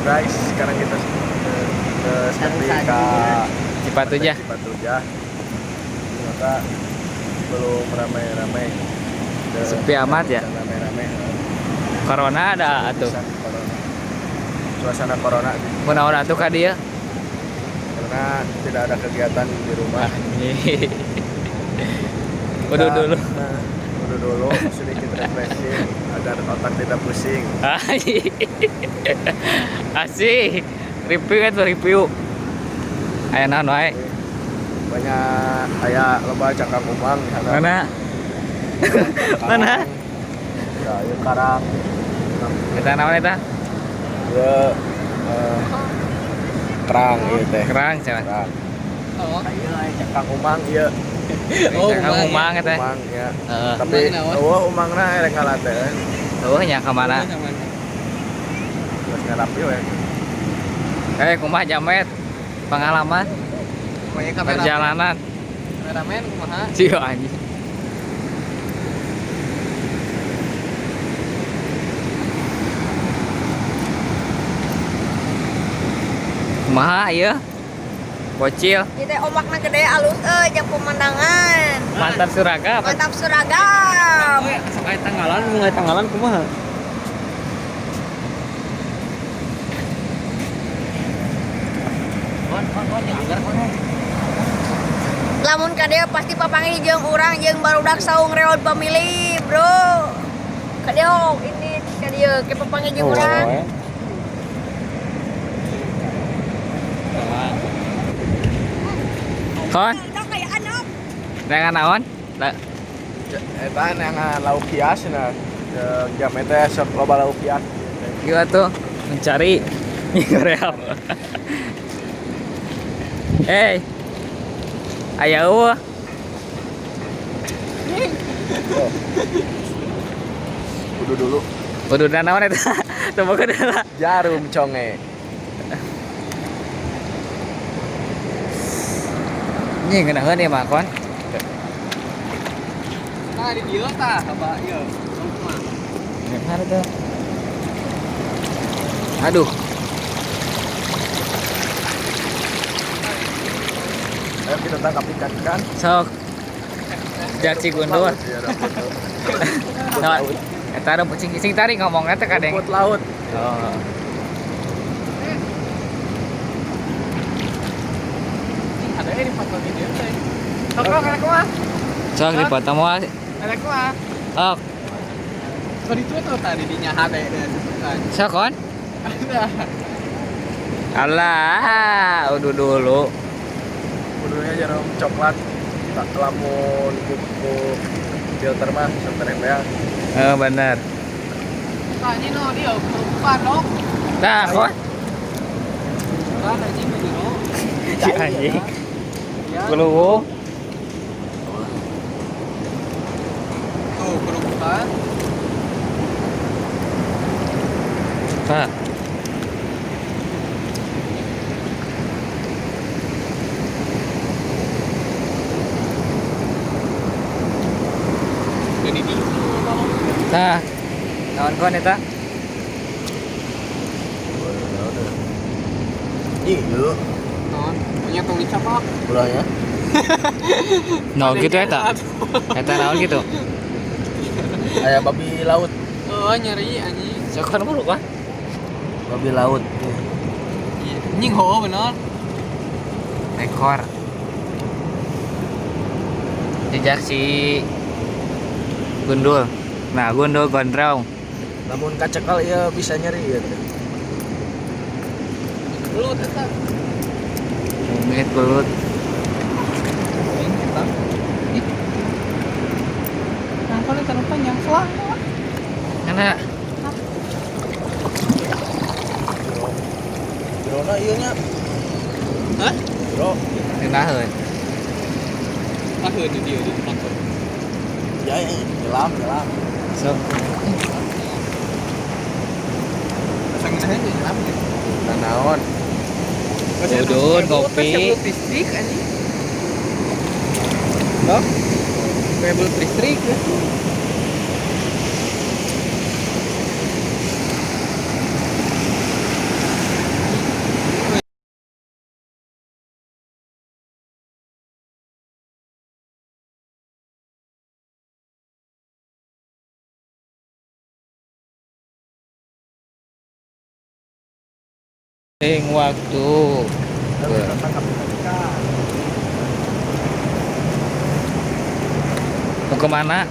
guys, sekarang kita ke Setrika Cipatujah. Cipatujah. Ternyata belum ramai-ramai. Sepi amat ya. Ramai-ramai. Corona ada atuh. Suasana corona Kunaon atuh ka dieu? karena tidak ada kegiatan di rumah. Udah dulu. Udah dulu sedikit refreshing agar otak tidak pusing. Asik. Review itu review. Aya naon wae? Banyak kayak lomba cakang umang di sana. Mana? Mana? Ya, ieu karang. Eta naon eta? Ieu kerang ieu teh. Kerang cenah. Kerang. Oh, Ieu aya cakang umang ieu. Cakang umang eta. Umang ya. Heeh. Tapi eueuh umangna erek ngalateun. Eueuh nya ka mana? Geus ngarapi we. Kumaha Jamet? Pengalaman perjalanan. kameramen kumaha? Cio anjing. Kumaha ieu? Bocil, Kita omakna gede alus jeung pemandangan. mantap suragam. Mantap seragam. Sok aya tanggalan, mulai tanggalan kumaha? Lamun kadeu pasti papangi jeung urang jeung barudak saung reod pamilih, Bro. Kadeu ini kadeu ke papangi jeung urang. Kon, Kayak anak. dengan naon? Eta yang lauk hias na. Jam teh sok loba lauk hias. Gila tuh mencari mie Korea. Hey, ayo. Kudu dulu Udah naon eta? Teu buka dala. jarum conge. Nih ngeunaheun ieu mah kon. Nah, di dieu tah, coba ieu. Benar tuh. Aduh, Ayo kita tangkap ikan. sok. Jak Cigundul. Iya, rumput Nah, laut. eta ada sing tadi ngomong eta kadeng. Rumput laut. Oh. Ada di foto di dieu teh. Sok kana kumaha? Sok dipoto moal. Ada kumaha? Oh, Sok ditutup tadi di nyaha teh dan sok kon. ada. Alah, udah dulu. Kudunya jarum coklat. Tak lamun kuku filter mah filter embeang. Bener. Tanya no dia bukan no. Nah, kon. Kan anjing di no. Si anjing. Ya. Keluh. Tuh, kerubukan. Pak. Jadi di Nah, naon kon eta? Iya, non, punya tulis apa? ulahnya. No gitu eta. Eta naon gitu? Aya babi laut. Oh, nyari anjing. Sok kon mulu kan? Babi laut. Anjing ho bener. Ekor. Jejak si Gundul. Nah, Gundul gondrong. Namun kacekal ya bisa nyeri ya. Dulu eta. Minit belut. Ini kita. Nah, kalau kan panjang selang. Karena Drona ieu nya. Hah? Bro, dinaheun. Ah, di dia di motor. ya nyelam. Sok. Pasang aja nyelam gitu. Nah, naon? Udun, kopi. Kabel listrik anjing. Loh? Kabel listrik ya. waktu. Mau kemana?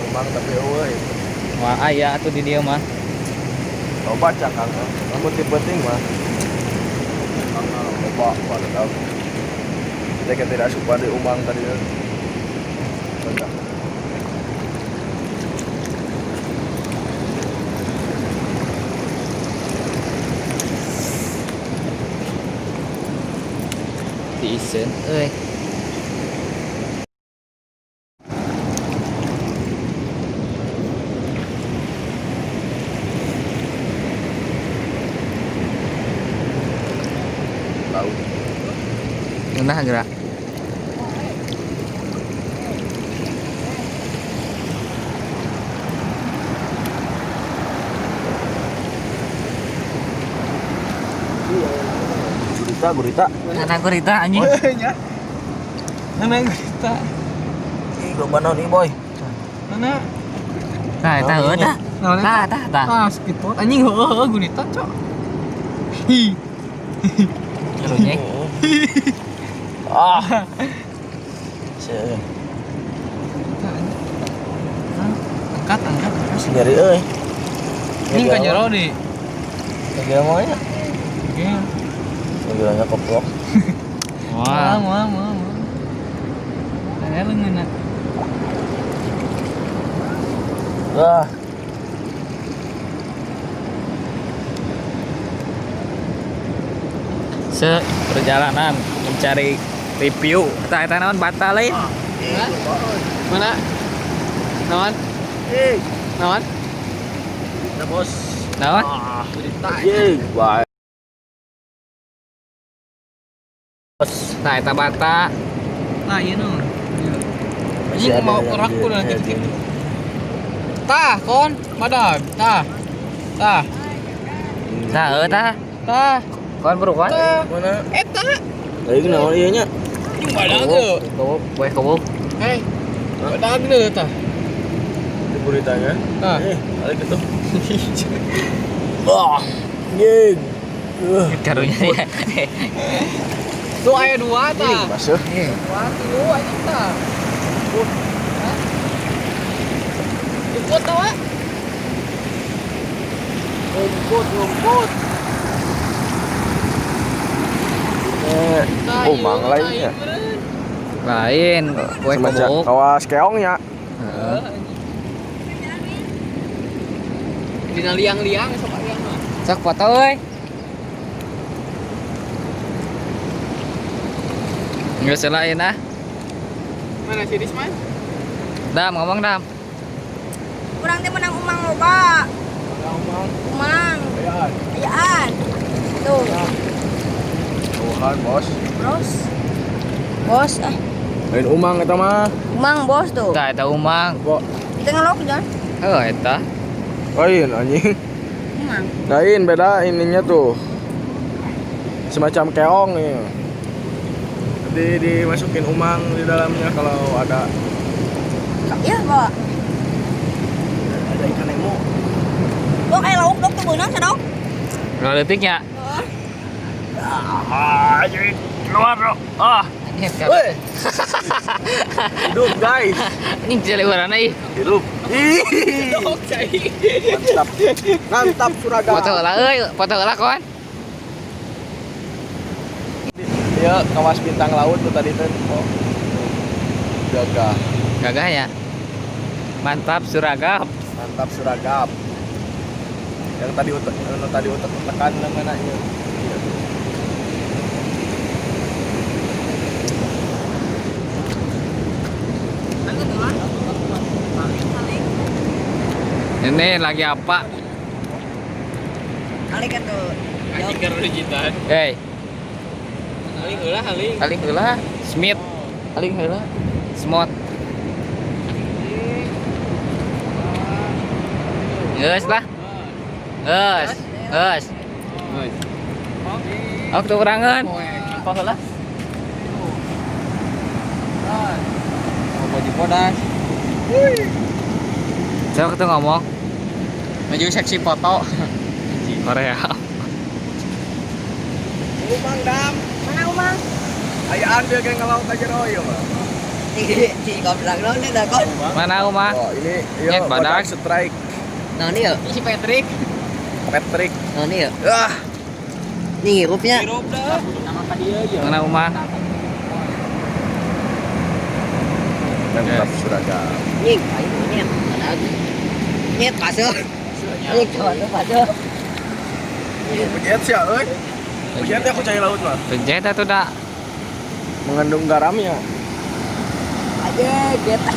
Umang tapi eueuy. Wah aya atuh di dieu mah. Loba cak Kang. Namun penting mah. Loba pada tahu. Kita tidak suka di umang tadi. Bentar. Diisen euy. Laut. Nah gerak. Gurita. Anak gurita anjing. nya. Mana kita? Ih, loba naon ieu boy. Mana? Tah eta heuh tah. Naon eta? Tah. Ah, speedboat. Anjing heueuh gurita, Cok. Hi. Karunya. Ah. Cie. Angkat. Nyari euy. Ini ka jero di. Lagi mau ya? Iya. Lagi koplok. Wah. Mau. Saya leungeuna. Wah. Perjalanan mencari review. Eta naon batal lain. Mana? Naon? Naon? Ya bos. Naon? Gurita. Yeay, baik. Tah eta bata. Nah, ieu naon? Masih Anjing ada mau yang kerak di- pun nanti di- dikit. Tah, kon, badag. Tah. Tah heuh tah. Tah. Kon bro kon. Mana? Eta. Lagi naon ieu nya? Badag ge. Kewuk, we kewuk. Hei. Badag deui tah. Di guritanya. Tah. Balik itu. Wah. Yeay. Karunya ya. Tuh aya dua tah. Masuk. Dua, tilu anjing tah. Ikut tah, Wak. Rumput. Tah, Umang ieu, lainnya. tah, ieu meureun. Lain, we Semenjak kewuk. kawas keongnya. Heeh. Dina liang-liang sok liang mah. Sok foto euy. Nggak selain ah. Mana si Risman? Dam ngomong dam. Kurang teh menang umang loba. Umang. Ayaan. Tuh, Tuhan bos. bos ah. Lain umang eta mah. Umang bos tuh. Tah eta umang. Kok Kita ngelok jangan. Heuh eta. lain anjing. Umang. Lain beda ininya tuh. Semacam keong ya. Nanti dimasukin umang di dalamnya kalau ada Iya, bawa. ikan nemo. Dok, lauk dok tuh beunang sadok. Kalau detiknya. Ah, jadi keluar bro. Ah, weh. Hidup guys. Ini celewarana ih. Hidup. Ih, Oke. mantap Suraga. Foto heula euy, foto heula kon. Dia kawas bintang laut tuh tadi tuh. Oh. Jaga. Gagah ya. Mantap suragap. Mantap Suragap. Yang tadi utek tekan namanya. Ini lagi apa? Kali kan tuh. Anjing karo digitan. Hei, Haling heula haling. aling heula. Smith. Aling heula. Smot. Geus lah. Geus. Aku tuh kurangan. Apa heula? Mau baju podas. Coba kita ngomong. Maju seksi foto. Korea. Umang dam. Mana Umang? Ayaan dia kayak ngelaut aja royo, Pak. Chị còn lần đó nữa là con Mana Uma? Oh, ini Nyet yo badak. badak strike. nó đi ở Si Patrick. Patrick. nó đi ở Ah, đi rút nhá Nama dia aja. Mana Uma? mantap Seragam. nhìn phải nhé nhét bà sơ nhét trời nó bà sơ Pejet sih, euy. Pejetnya aku cari laut, mah. Pejet itu dak. Mengandung garamnya. aja kita